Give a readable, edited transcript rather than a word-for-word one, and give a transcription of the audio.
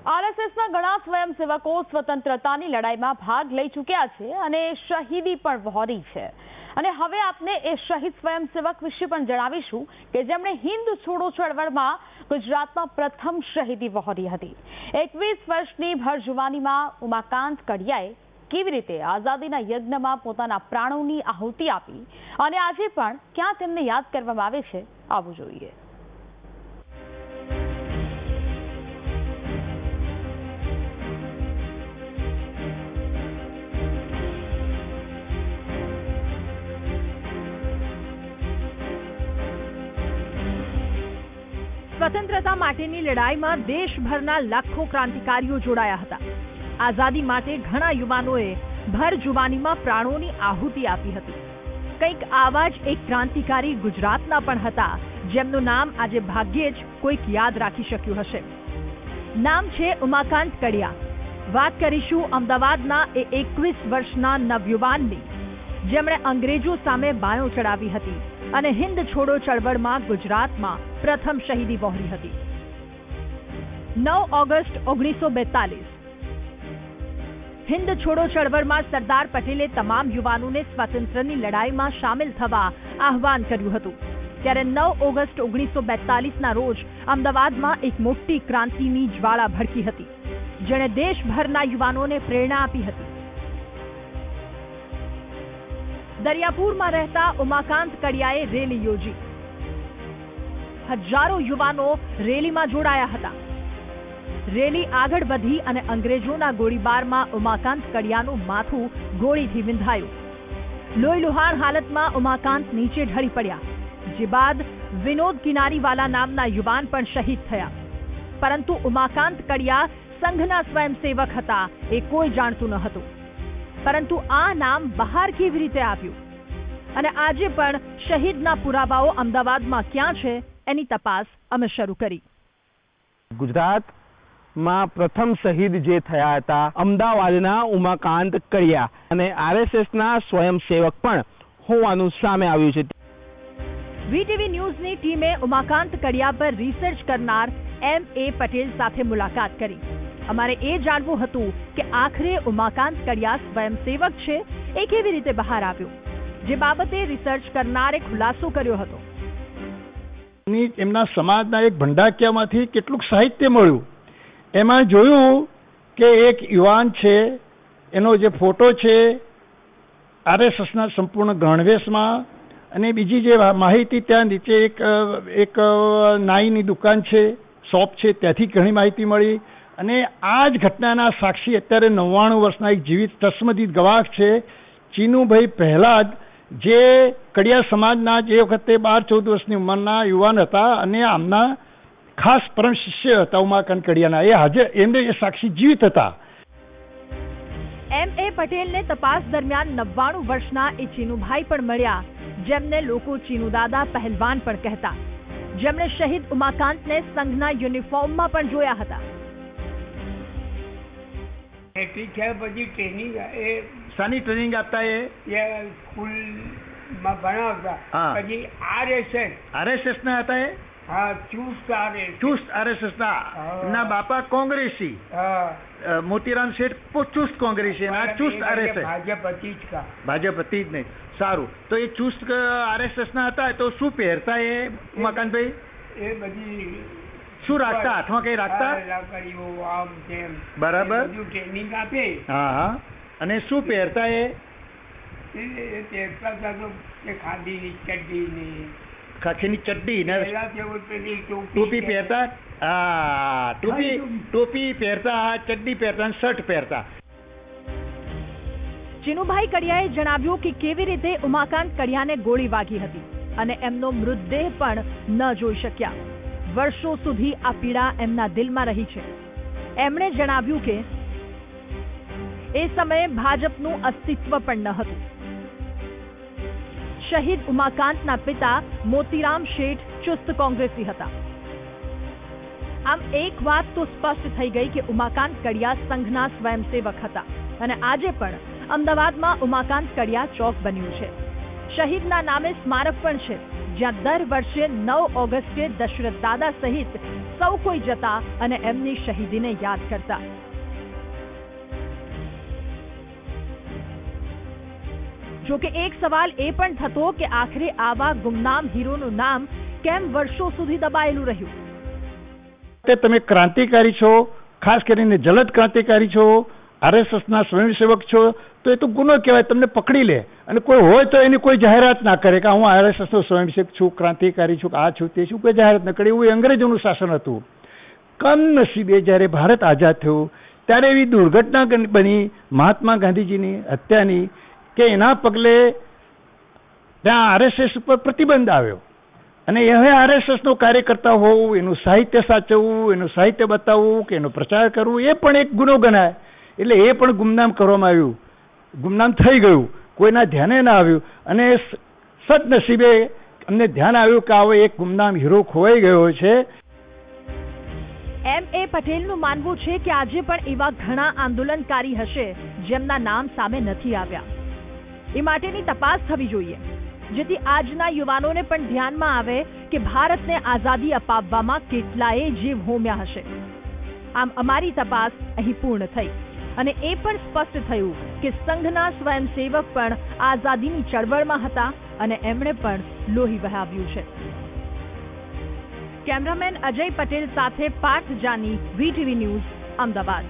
આરએસએસના ઘણા સ્વયંસેવકો સ્વતંત્રતાની લડાઈમાં ભાગ લઈ ચૂક્યા છે અને શહીદી પણ વહોરી છે અને હવે આપને એ શહીદ સ્વયંસેવક વિશે પણ જણાવીશું કે જેમણે હિન્દ છોડો ચળવળમાં ગુજરાતમાં પ્રથમ શહીદી વહોરી હતી। 21 વર્ષની ભર જુવાનીમાં ઉમાકાંત કડિયાએ કેવી રીતે આઝાદીના યજ્ઞમાં પોતાના પ્રાણોની આહુતિ આપી અને આજે પણ ક્યાં તેમને યાદ કરવામાં આવે છે, આવું જોઈએ। સ્વતંત્રતા માટેની લડાઈમાં દેશભરના લાખો ક્રાંતિકારીઓ જોડાયા હતા। આઝાદી માટે ઘણા યુવાનોએ ભર જુવાનીમાં પ્રાણોની આહુતિ આપી હતી। કંઈક આવા જ એક ક્રાંતિકારી ગુજરાતના પણ હતા, જેમનું નામ આજે ભાગ્યે જ કોઈક યાદ રાખી શક્યું હશે। નામ છે ઉમાકાંત કડિયા। વાત કરીશું અમદાવાદના એ 21 વર્ષના નવયુવાનની, જેમણે અંગ્રેજો સામે બાયો ચડાવી હતી અને હિન્દ છોડો ચળવળમાં ગુજરાતમાં પ્રથમ શહીદી વહોરી હતી। 9 ઓગસ્ટ 1942 હિન્દ છોડો ચળવળમાં સરદાર પટેલે તમામ યુવાનોને સ્વાતંત્ર્યની લડાઈમાં સામેલ થવા આહવાન કર્યું હતું। ત્યારે 9 ઓગસ્ટ 1942ના રોજ અમદાવાદમાં એક મોટી ક્રાંતિની જ્વાળા ભડકી હતી, જેણે દેશભરના યુવાનોને પ્રેરણા આપી હતી। દરિયાપુરમાં રહેતા ઉમાકાંત કડિયાએ રેલી યોજી। હજારો યુવાનો રેલીમાં જોડાયા હતા। રેલી આગળ વધી અને અંગ્રેજોના ગોળીબારમાં ઉમાકાંત કડિયાનું માથું ગોળીથી વિંધાયું। લોહીલુહાણ હાલતમાં ઉમાકાંત નીચે ઢળી પડ્યા, જે બાદ વિનોદ કિનારીવાલા નામના યુવાન પણ શહીદ થયા। પરંતુ ઉમાકાંત કડિયા સંઘના સ્વયંસેવક હતા એ કોઈ જાણતું ન હતું। પરંતુ આ નામ બહાર કેવી રીતે આવ્યું અને આજે પણ શહીદના પુરાવાઓ અમદાવાદમાં ક્યાં છે એની તપાસ અમે શરૂ કરી। ગુજરાતમાં પ્રથમ શહીદ જે થયા હતા અમદાવાદના ઉમાકાંત કડિયા અને આરએસએસના સ્વયંસેવક પણ હોવાનું સામે આવ્યું છે। વીટીવી ન્યૂઝની ટીમે ઉમાકાંત કડિયા પર રિસર્ચ કરનાર M.A. પટેલ સાથે મુલાકાત કરી। અમારે એ જાણવું હતું કે આખરે ઉમાકાંત કડિયા સ્વયંસેવક છે એ કેવી રીતે બહાર આવ્યું, જે બાબતે રિસર્ચ કરનારે ખુલાસો કર્યો હતો। એમના સમાજના એક ભંડાકીયામાંથી કેટલુંક સાહિત્ય મળ્યું। એમાં જોયું કે એક યુવાન છે, એનો જે ફોટો છે આરએસએસના સંપૂર્ણ ગણવેશમાં, અને બીજી જે માહિતી ત્યાં નીચે એક નાઈની દુકાન છે, શોપ છે, ત્યાંથી ઘણી માહિતી મળી। અને આ જ ઘટનાના સાક્ષી અત્યારે 99 વર્ષના એક જીવિત તસ્મદિત ગવાહ છે ચીનુભાઈ પહેલાદ, જે કડિયા સમાજના જે વખતે 12-14 વર્ષની ઉંમરના યુવાન હતા અને આમના ખાસ પરમ શિષ્ય હતા ઉમાકાંત કડિયાના। એ હાજર, એમને એ સાક્ષી જીવિત હતા। M.A. પટેલને તપાસ દરમિયાન 99 વર્ષના એ ચીનુભાઈ પણ મળ્યા, જેમને લોકો ચીનુદાદા પહેલવાન પણ કહેતા, જેમણે શહીદ ઉમાકાંતને સંઘના યુનિફોર્મમાં પણ જોયા હતા। પછી ટ્રેનિંગ શાની ટ્રેનિંગ આપતા? એ સ્કૂલમાં ભણાવતા। પછી આરએસએસ ના હતા। એ હા, ચુસ્ત આરએસએસ ના। એમના બાપા કોંગ્રેસી, મોતીરામ શેઠ ચુસ્ત કોંગ્રેસી, ચુસ્ત આરએસએસ, ભાજપ હતી જ નહીં। સારું, તો એ ચુસ્ત આરએસએસ ના હતા તો શું પહેરતા એ ઉમાકાંતભાઈ? એ બધી શું રાખતા? હાથમાં કઈ રાખતા? આમ તેમ, બરાબર, ટ્રેનિંગ આપે। હા, અને શું પહેરતા? એ પહેરતા હતા તો ખાદીની ચડ્ડી, ખાખીની ચડ્ડી ને ટોપી પહેરતા। હા, ટોપી પહેરતા, ચડ્ડી પહેરતા, શર્ટ પહેરતા। ચીનુભાઈ કડિયાએ જણાવ્યું કે કેવી રીતે ઉમાકાંત કડિયાને ગોળી વાગી હતી અને એમનો મૃતદેહ પણ ન જોઈ શક્યા। વર્ષો સુધી આ પીડા એમના દિલમાં રહી છે। એમણે જણાવ્યું કે એ સમયે ભાજપનું અસ્તિત્વ પણ ન હતું। શહીદ ઉમાકાંતના પિતા મોતીરામ શેઠ ચુસ્ત કોંગ્રેસી હતા। આમ એક વાત તો સ્પષ્ટ થઈ ગઈ કે ઉમાકાંત કડિયા સંઘના સ્વયંસેવક હતા અને આજે પણ અમદાવાદમાં ઉમાકાંત કડિયા ચોક બન્યું છે। શહીદના નામે સ્મારક પણ છે, જ્યાં દર વર્ષે 9 ઓગસ્ટે દશરથ દાદા સહિત સૌ કોઈ જતા અને એમની શહીદીને યાદ કરતા. જોકે એક સવાલ એ પણ થતો કે આખરે આવા ગુમનામ હીરોનું નામ કેમ વર્ષો સુધી દબાયેલું રહ્યું. તે તમે ક્રાંતિકારી છો, ખાસ કરીને જલદ ક્રાંતિકારી છો, આરએસએસના સ્વયંસેવક છો, તો એ તો ગુનો કહેવાય. તમને પકડી લે અને કોઈ હોય તો એની કોઈ જાહેરાત ના કરે કે હું આરએસએસનો સ્વયંસેવક છું, ક્રાંતિકારી છું, આ છું તે છું, કોઈ જાહેરાત ન કરે. એવું અંગ્રેજોનું શાસન હતું. કમનસીબે જ્યારે ભારત આઝાદ થયું ત્યારે એવી દુર્ઘટના બની મહાત્મા ગાંધીજીની હત્યાની કે એના પગલે ત્યાં આરએસએસ ઉપર પ્રતિબંધ આવ્યો. અને હવે આરએસએસનો કાર્યકર્તા હોવું, એનું સાહિત્ય સાચવવું, એનું સાહિત્ય બતાવવું કે એનો પ્રચાર કરવું એ પણ એક ગુનો ગણાય. એટલે એ પણ ગુમનામ કરવામાં આવ્યું, ગુમનામ થઈ ગયું, કોઈના ધ્યાને ના આવ્યું. અને સદનસીબે અમને ધ્યાન આવ્યું કે આવો એક ગુમનામ હીરો ખોવાઈ ગયો છે. M.A. પટેલનું માનવું છે કે આજે પણ એવા ઘણા આંદોલનકારી હશે જેમના નામ સામે નથી આવ્યા. એ માટેની તપાસ થવી જોઈએ, જેથી આજના યુવાનોને પણ ધ્યાનમાં આવે કે ભારતને આઝાદી અપાવવામાં કેટલાય જીવ હોમ્યા હશે. આમ અમારી તપાસ અહીં પૂર્ણ થઈ અને એ પણ સ્પષ્ટ થયું કે સંઘના સ્વયંસેવક પણ આઝાદીની ચળવળમાં હતા અને એમણે પણ લોહી વહાવ્યું છે. કેમેરામેન અજય પટેલ સાથે પાર્થ જાની, VTV ન્યૂઝ, અમદાવાદ.